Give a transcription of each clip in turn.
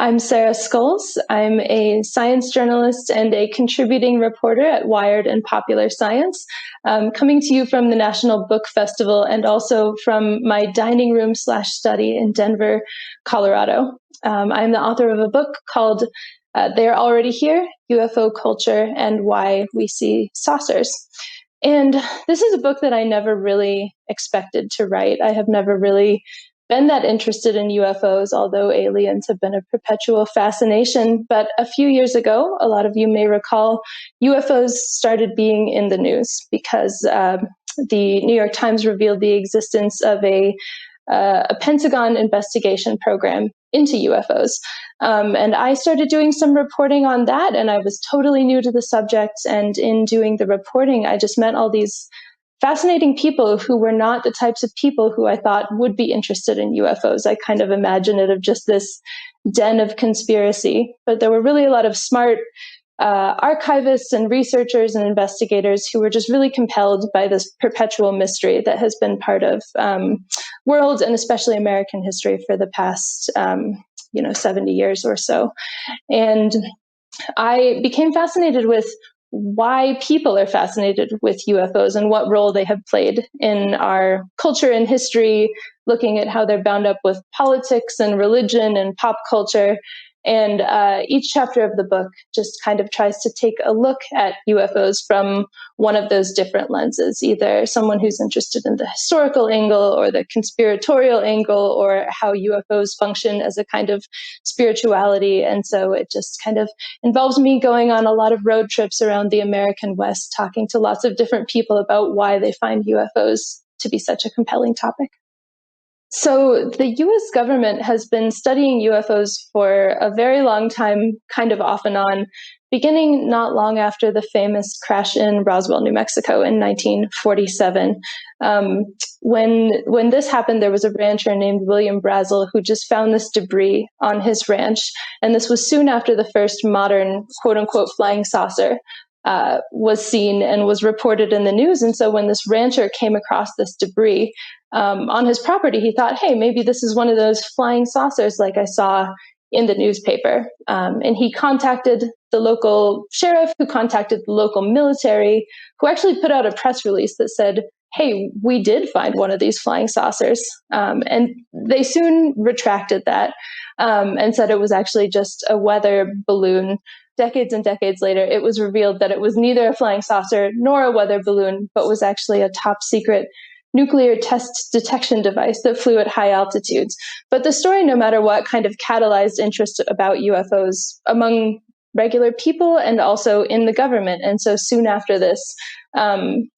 I'm Sarah Scoles. I'm a science journalist and a contributing reporter at Wired and Popular Science, coming to you from the National Book Festival and also from my dining room / study in Denver, Colorado. I'm the author of a book called They're Already Here, UFO Culture and Why We See Saucers. And this is a book that I never really expected to write. I have never really been that interested in UFOs, although aliens have been a perpetual fascination. But a few years ago, a lot of you may recall, UFOs started being in the news because the New York Times revealed the existence of a Pentagon investigation program into UFOs. And I started doing some reporting on that, and I was totally new to the subject. And in doing the reporting, I just met all these fascinating people who were not the types of people who I thought would be interested in UFOs. I kind of imagine it of just this den of conspiracy, but there were really a lot of smart archivists and researchers and investigators who were just really compelled by this perpetual mystery that has been part of world and especially American history for the past 70 years or so. And I became fascinated with why people are fascinated with UFOs and what role they have played in our culture and history, looking at how they're bound up with politics and religion and pop culture. And each chapter of the book just kind of tries to take a look at UFOs from one of those different lenses, either someone who's interested in the historical angle or the conspiratorial angle or how UFOs function as a kind of spirituality. And so it just kind of involves me going on a lot of road trips around the American West, talking to lots of different people about why they find UFOs to be such a compelling topic. So the US government has been studying UFOs for a very long time, kind of off and on, beginning not long after the famous crash in Roswell, New Mexico in 1947. When this happened, there was a rancher named William Brazel who just found this debris on his ranch. And this was soon after the first modern, quote unquote, flying saucer was seen and was reported in the news. And so when this rancher came across this debris on his property, he thought, hey, maybe this is one of those flying saucers like I saw in the newspaper. And he contacted the local sheriff, who contacted the local military, who actually put out a press release that said, hey, we did find one of these flying saucers. And they soon retracted that and said it was actually just a weather balloon. Decades and decades later, it was revealed that it was neither a flying saucer nor a weather balloon, but was actually a top secret nuclear test detection device that flew at high altitudes. But the story, no matter what, kind of catalyzed interest about UFOs among regular people and also in the government. And so soon after this, the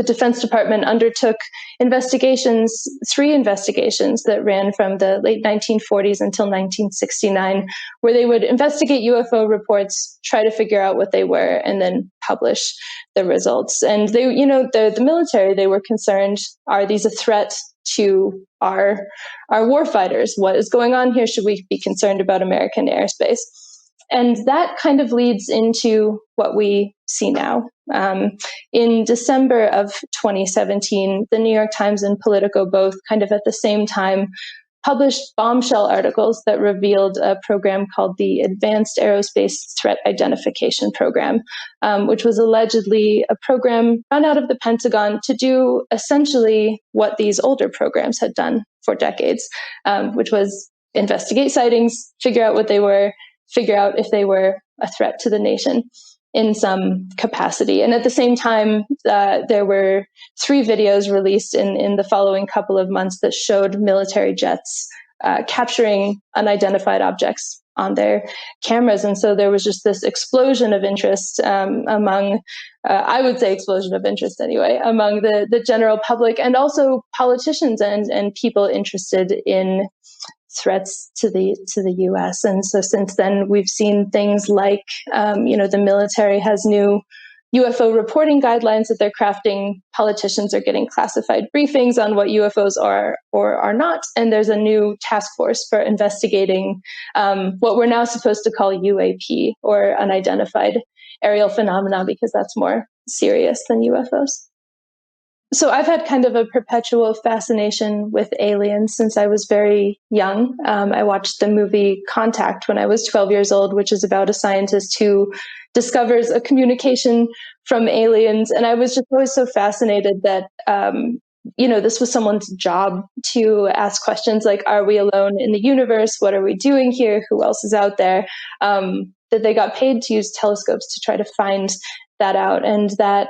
Defense Department undertook investigations, 3 investigations that ran from the late 1940s until 1969, where they would investigate UFO reports, try to figure out what they were, and then publish the results. And they, the military, they were concerned, are these a threat to our warfighters? What is going on here? Should we be concerned about American airspace? And that kind of leads into what we see now. In December of 2017, the New York Times and Politico both kind of at the same time published bombshell articles that revealed a program called the Advanced Aerospace Threat Identification Program, which was allegedly a program run out of the Pentagon to do essentially what these older programs had done for decades, which was investigate sightings, figure out what they were, figure out if they were a threat to the nation in some capacity. And at the same time, there were 3 videos released in the following couple of months that showed military jets capturing unidentified objects on their cameras. And so there was just this explosion of interest among, I would say explosion of interest anyway, among the general public and also politicians and people interested in threats to the U.S. And so since then, we've seen things like, the military has new UFO reporting guidelines that they're crafting. Politicians are getting classified briefings on what UFOs are or are not. And there's a new task force for investigating what we're now supposed to call UAP, or unidentified aerial phenomena, because that's more serious than UFOs. So I've had kind of a perpetual fascination with aliens since I was very young. I watched the movie Contact when I was 12 years old, which is about a scientist who discovers a communication from aliens. And I was just always so fascinated that, this was someone's job to ask questions like, are we alone in the universe? What are we doing here? Who else is out there? That they got paid to use telescopes to try to find that out. And that,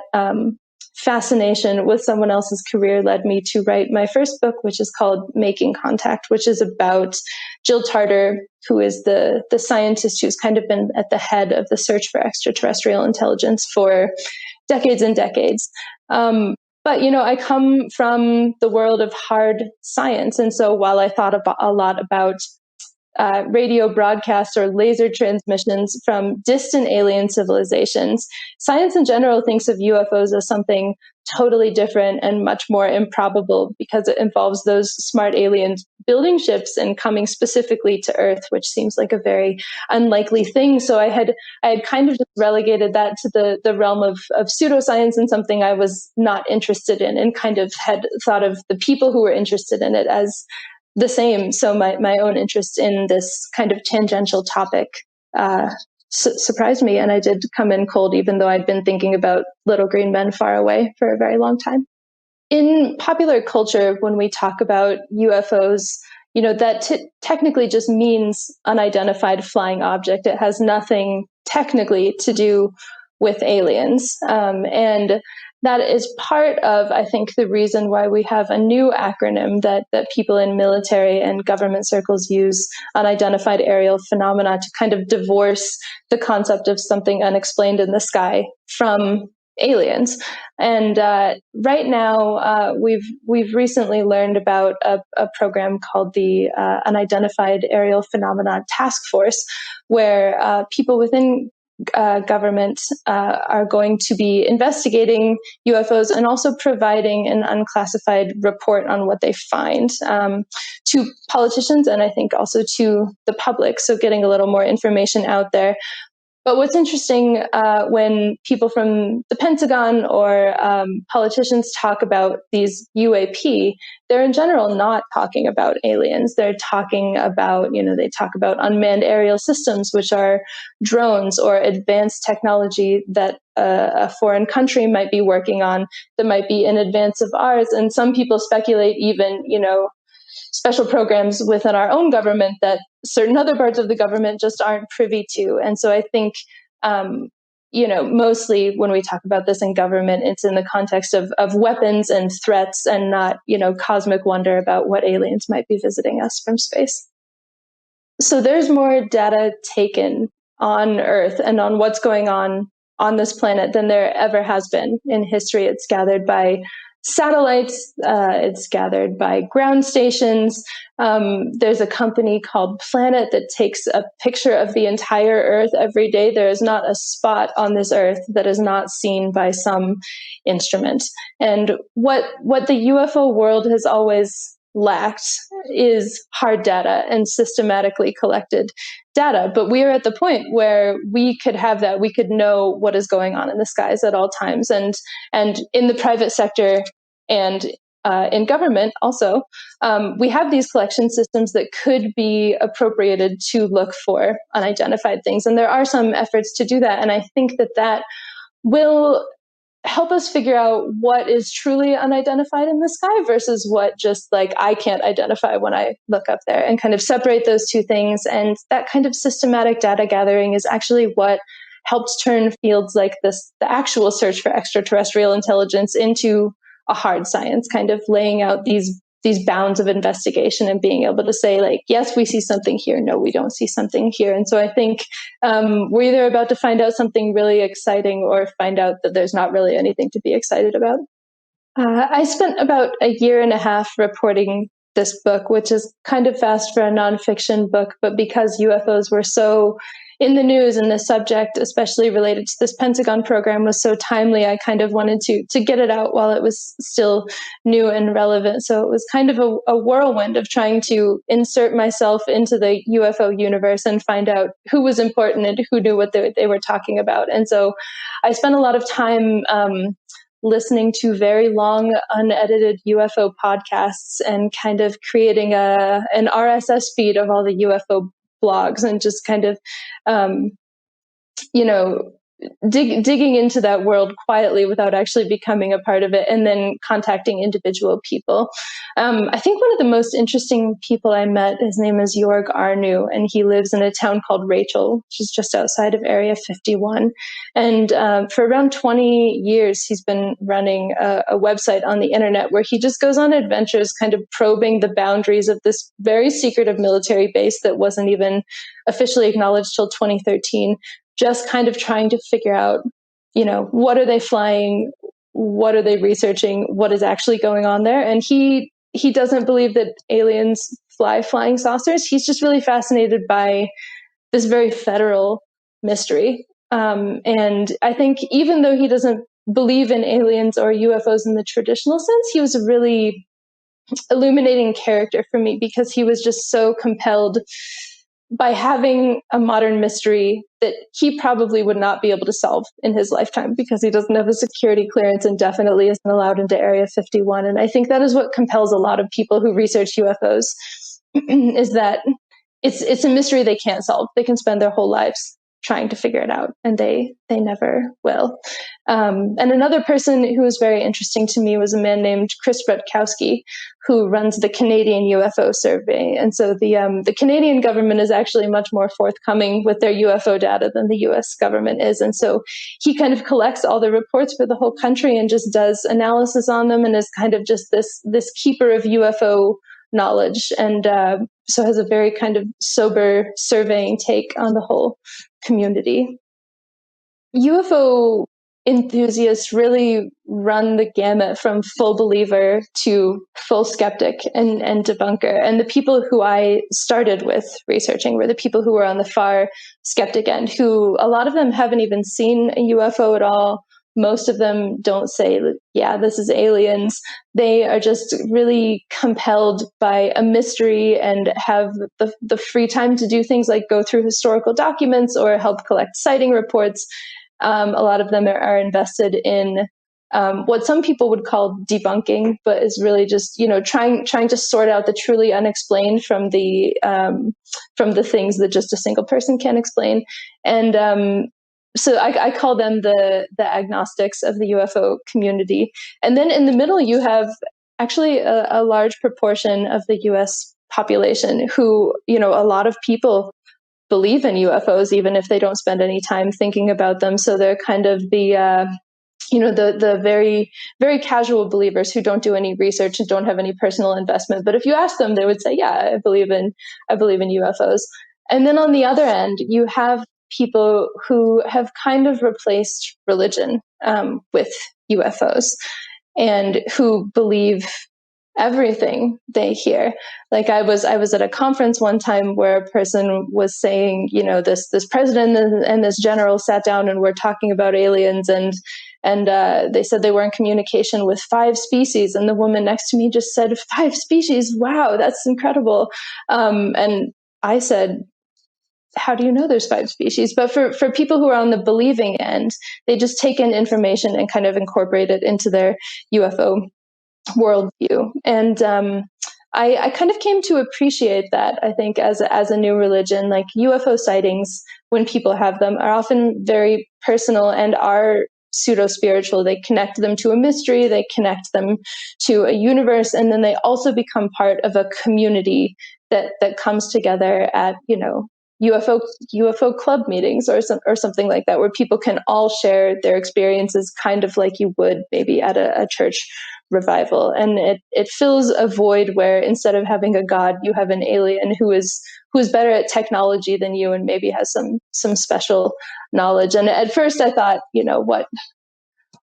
fascination with someone else's career led me to write my first book, which is called Making Contact, which is about Jill Tarter, who is the scientist who's kind of been at the head of the search for extraterrestrial intelligence for decades and decades. But, I come from the world of hard science. And so while I thought a lot about radio broadcasts or laser transmissions from distant alien civilizations, science in general thinks of UFOs as something totally different and much more improbable because it involves those smart aliens building ships and coming specifically to Earth, which seems like a very unlikely thing. So I had kind of just relegated that to the realm of pseudoscience and something I was not interested in, and kind of had thought of the people who were interested in it as the same. So my own interest in this kind of tangential topic surprised me, and I did come in cold, even though I'd been thinking about little green men far away for a very long time. In popular culture, when we talk about UFOs, that technically just means unidentified flying object. It has nothing technically to do with aliens. And that is part of, I think, the reason why we have a new acronym that people in military and government circles use, unidentified aerial phenomena, to kind of divorce the concept of something unexplained in the sky from aliens. And right now, we've recently learned about a program called the Unidentified Aerial Phenomena Task Force, where people within government are going to be investigating UFOs and also providing an unclassified report on what they find to politicians, and I think also to the public. So getting a little more information out there. But what's interesting when people from the Pentagon or politicians talk about these UAP, they're in general not talking about aliens. They're talking about, they talk about unmanned aerial systems, which are drones or advanced technology that a foreign country might be working on that might be in advance of ours. And some people speculate even, special programs within our own government that certain other parts of the government just aren't privy to. And so I think, mostly when we talk about this in government, it's in the context of weapons and threats and not, cosmic wonder about what aliens might be visiting us from space. So there's more data taken on Earth and on what's going on this planet than there ever has been in history. It's gathered by satellites, it's gathered by ground stations. There's a company called Planet that takes a picture of the entire Earth every day. There is not a spot on this Earth that is not seen by some instrument. And what the UFO world has always lacked is hard data and systematically collected data. But we are at the point where we could have that. We could know what is going on in the skies at all times. And in the private sector and in government also, we have these collection systems that could be appropriated to look for unidentified things. And there are some efforts to do that. And I think that will help us figure out what is truly unidentified in the sky versus what just I can't identify when I look up there, and kind of separate those two things. And that kind of systematic data gathering is actually what helps turn fields like this, the actual search for extraterrestrial intelligence, into a hard science, kind of laying out these bounds of investigation and being able to say, yes, we see something here. No, we don't see something here. And so I think we're either about to find out something really exciting or find out that there's not really anything to be excited about. I spent about a year and a half reporting this book, which is kind of fast for a nonfiction book, but because UFOs were so in the news and the subject, especially related to this Pentagon program, was so timely, I kind of wanted to get it out while it was still new and relevant. So it was kind of a whirlwind of trying to insert myself into the UFO universe and find out who was important and who knew what they were talking about. And so I spent a lot of time listening to very long, unedited UFO podcasts and kind of creating an RSS feed of all the UFO blogs and just kind of, you know, digging into that world quietly without actually becoming a part of it, and then contacting individual people. I think one of the most interesting people I met, his name is Jorg Arnu, and he lives in a town called Rachel, which is just outside of Area 51. And for around 20 years, he's been running a website on the internet where he just goes on adventures, kind of probing the boundaries of this very secretive military base that wasn't even officially acknowledged till 2013. Just kind of trying to figure out, what are they flying? What are they researching? What is actually going on there? And he doesn't believe that aliens fly flying saucers. He's just really fascinated by this very federal mystery. And I think even though he doesn't believe in aliens or UFOs in the traditional sense, he was a really illuminating character for me because he was just so compelled by having a modern mystery that he probably would not be able to solve in his lifetime because he doesn't have a security clearance and definitely isn't allowed into Area 51. And I think that is what compels a lot of people who research UFOs is that it's a mystery they can't solve. They can spend their whole lives trying to figure it out, and they never will. And another person who was very interesting to me was a man named Chris Rutkowski, who runs the Canadian Ufo Survey. And so the Canadian government is actually much more forthcoming with their UFO data than the US government is. And so he kind of collects all the reports for the whole country and just does analysis on them and is kind of just this keeper of UFO knowledge, and so has a very kind of sober surveying take on the whole community. UFO enthusiasts really run the gamut from full believer to full skeptic and debunker. And the people who I started with researching were the people who were on the far skeptic end, who a lot of them haven't even seen a UFO at all. Most of them don't say, yeah, this is aliens. They are just really compelled by a mystery and have the free time to do things like go through historical documents or help collect sighting reports. A lot of them are invested in what some people would call debunking, but is really just trying to sort out the truly unexplained from the things that just a single person can't explain. And so I call them the agnostics of the UFO community. And then in the middle, you have actually a large proportion of the US population who, a lot of people believe in UFOs, even if they don't spend any time thinking about them. So they're kind of the very, very casual believers who don't do any research and don't have any personal investment. But if you ask them, they would say, yeah, I believe in UFOs. And then on the other end, you have people who have kind of replaced religion with UFOs and who believe everything they hear. Like I was at a conference one time where a person was saying, this president and this general sat down and were talking about aliens, and they said they were in communication with 5 species, and the woman next to me just said, 5 species, wow, that's incredible. And I said, how do you know there's 5 species? But for people who are on the believing end, they just take in information and kind of incorporate it into their UFO worldview. And I kind of came to appreciate that, I think, as a new religion. Like UFO sightings, when people have them, are often very personal and are pseudo-spiritual. They connect them to a mystery, they connect them to a universe, and then they also become part of a community that comes together at, UFO club meetings or something like that, where people can all share their experiences, kind of like you would maybe at a church revival. And it fills a void where instead of having a god, you have an alien who is better at technology than you and maybe has some special knowledge. And at first I thought,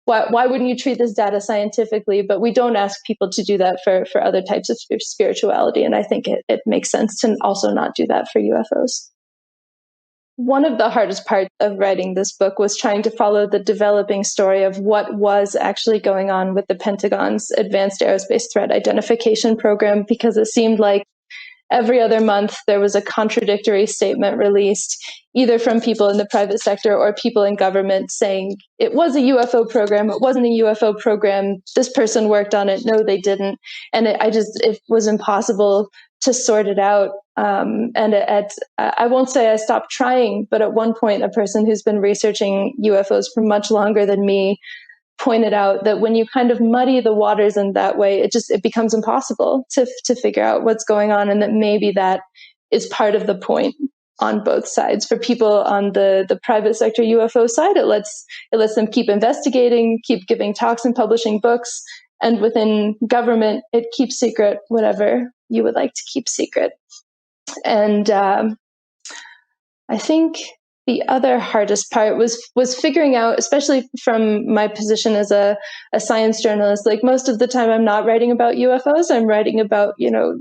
why wouldn't you treat this data scientifically? But we don't ask people to do that for other types of spirituality. And I think it makes sense to also not do that for UFOs. One of the hardest parts of writing this book was trying to follow the developing story of what was actually going on with the Pentagon's Advanced Aerospace Threat Identification Program, because it seemed like every other month there was a contradictory statement released, either from people in the private sector or people in government, saying it was a UFO program, it wasn't a UFO program, this person worked on it, no, they didn't. And it was impossible to sort it out. I won't say I stopped trying, but at one point, a person who's been researching UFOs for much longer than me pointed out that when you kind of muddy the waters in that way, it becomes impossible to figure out what's going on, and that maybe that is part of the point on both sides. For people on the private sector UFO side, it lets them keep investigating, keep giving talks and publishing books, and within government, it keeps secret whatever you would like to keep secret. And I think the other hardest part was figuring out, especially from my position as a science journalist, like most of the time I'm not writing about UFOs, I'm writing about,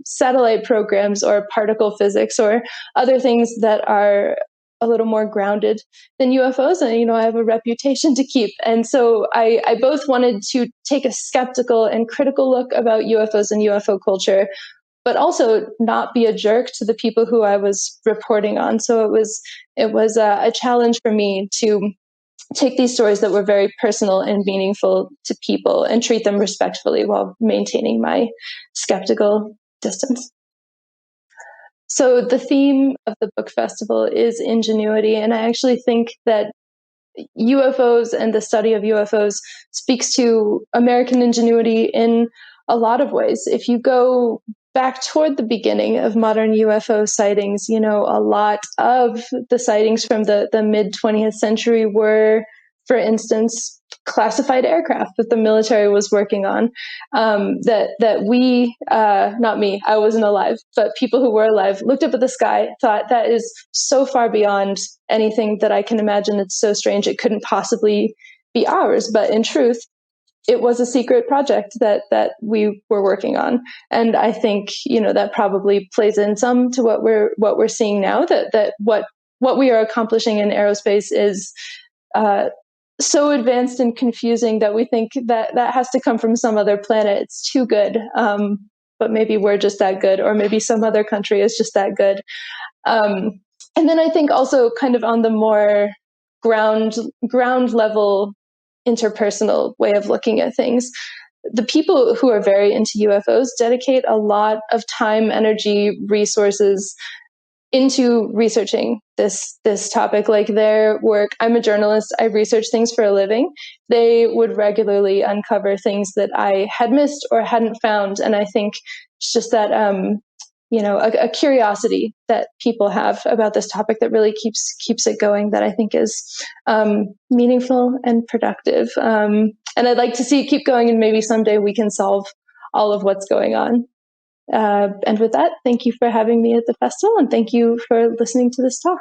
satellite programs or particle physics or other things that are a little more grounded than UFOs. And, I have a reputation to keep. And so I both wanted to take a skeptical and critical look about UFOs and UFO culture, but also not be a jerk to the people who I was reporting on. So it was a challenge for me to take these stories that were very personal and meaningful to people and treat them respectfully while maintaining my skeptical distance. So the theme of the book festival is ingenuity, and I actually think that UFOs and the study of UFOs speaks to American ingenuity in a lot of ways. If you go back toward the beginning of modern UFO sightings, a lot of the sightings from the mid 20th century were, for instance, classified aircraft that the military was working on, that we, not me, I wasn't alive, but people who were alive looked up at the sky, thought that is so far beyond anything that I can imagine. It's so strange, it couldn't possibly be ours. But in truth, it was a secret project that we were working on. And I think, that probably plays in some to what we're seeing now, that what we are accomplishing in aerospace is so advanced and confusing that we think that has to come from some other planet. It's too good. But maybe we're just that good, or maybe some other country is just that good. And then I think also kind of on the more ground level interpersonal way of looking at things, the people who are very into UFOs dedicate a lot of time, energy, resources into researching this topic. Like their work, I'm a journalist, I research things for a living. They would regularly uncover things that I had missed or hadn't found. And I think it's just that a curiosity that people have about this topic that really keeps it going, that I think is meaningful and productive. And I'd like to see it keep going, and maybe someday we can solve all of what's going on. And with that, thank you for having me at the festival, and thank you for listening to this talk.